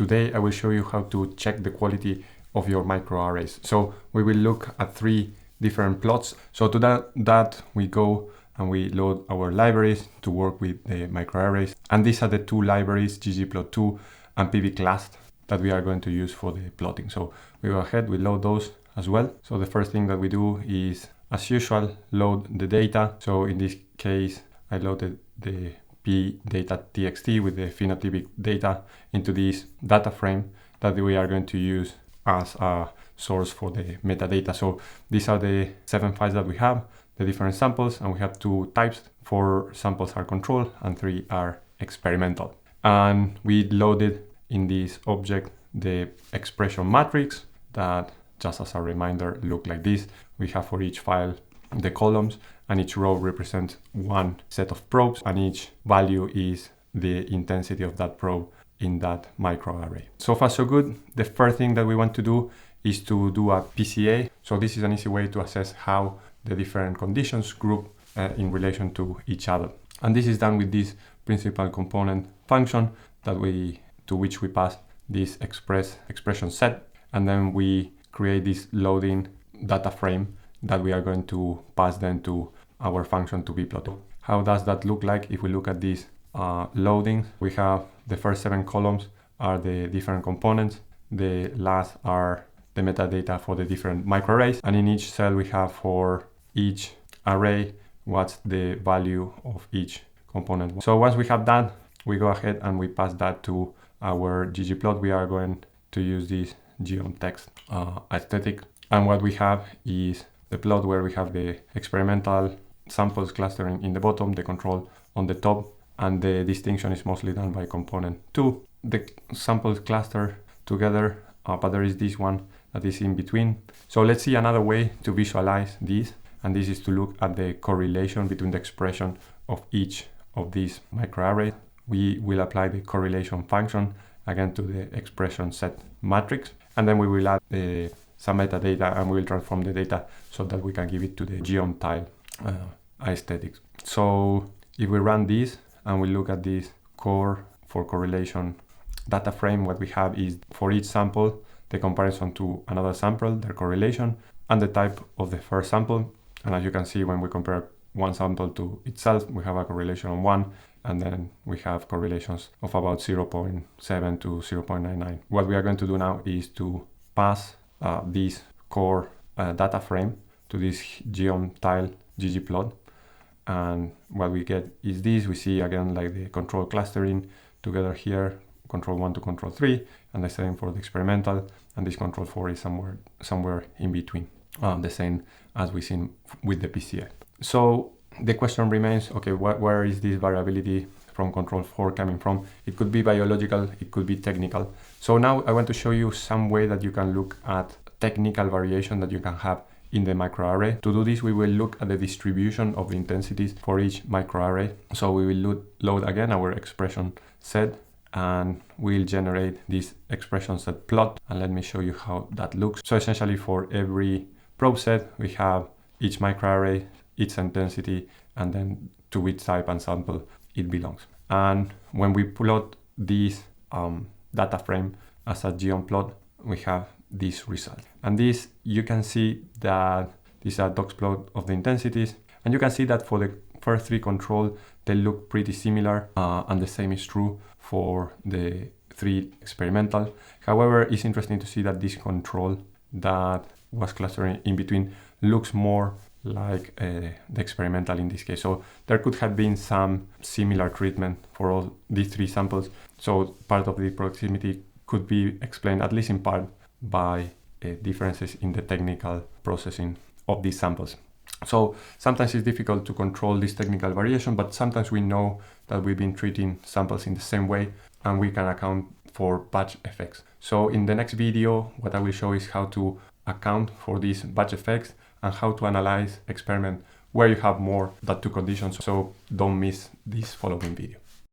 Today I will show you how to check the quality of your microarrays. So we will look at 3 different plots. So to that we go and we load our libraries to work with the microarrays. And these are the 2 libraries, ggplot2 and pvclust, that we are going to use for the plotting. So we go ahead, we load those as well. So the first thing that we do is, as usual, load the data. So in this case, I loaded the pdata.txt with the phenotypic data into this data frame that we are going to use as a source for the metadata. So these are the 7 files that we have, the different samples, and we have 2 types. 4 samples are control and 3 are experimental. And we loaded in this object the expression matrix that, just as a reminder, look like this. We have for each file the columns, and each row represents 1 set of probes, and each value is the intensity of that probe in that microarray. So far so good. The first thing that we want to do is to do a PCA. So this is an easy way to assess how the different conditions group in relation to each other. And this is done with this principal component function to which we pass this expression set, and then we create this loading data frame that we are going to pass then to our function to be plotted. How does that look like? If we look at this loading, we have the first 7 columns are the different components. The last are the metadata for the different microarrays, and in each cell we have for each array what's the value of each component. So once we have that, we go ahead and we pass that to our ggplot. We are going to use this geom-text aesthetic, and what we have is the plot where we have the experimental samples clustering in the bottom, the control on the top, and the distinction is mostly done by component 2. The samples cluster together, but there is this one that is in between. So let's see another way to visualize this, and this is to look at the correlation between the expression of each of these microarrays. We will apply the correlation function again to the expression set matrix, and then we will add some metadata, and we will transform the data so that we can give it to the geom tile aesthetics. So if we run this and we look at this core for correlation data frame, what we have is for each sample the comparison to another sample, their correlation, and the type of the first sample. And as you can see, when we compare one sample to itself, we have a correlation of 1, and then we have correlations of about 0.7 to 0.99. What we are going to do now is to pass this core data frame to this geom tile ggplot, and what we get is this. We see again like the control clustering together here, control 1 to control 3, and the same for the experimental, and this control 4 is somewhere in between, the same as we seen with the PCA. So the question remains, okay, where is this variability from control 4 coming from? It could be biological, it could be technical. So now I want to show you some way that you can look at technical variation that you can have in the microarray. To do this, we will look at the distribution of the intensities for each microarray. So we will load again our expression set, and we'll generate this expression set plot. And let me show you how that looks. So essentially for every probe set, we have each microarray, its intensity, and then to which type and sample it belongs. And when we plot this data frame as a geom plot, we have this result. And this, you can see that this is a dox plot of the intensities, and you can see that for the first 3 control, they look pretty similar, and the same is true for the 3 experimental. However, it's interesting to see that this control that was clustering in between looks more like the experimental in this case. So there could have been some similar treatment for all these 3 samples. So part of the proximity could be explained, at least in part, by differences in the technical processing of these samples. So sometimes it's difficult to control this technical variation, but sometimes we know that we've been treating samples in the same way, and we can account for batch effects. So in the next video, what I will show is how to account for these batch effects and how to analyze experiment where you have more than 2 conditions. So don't miss this following video.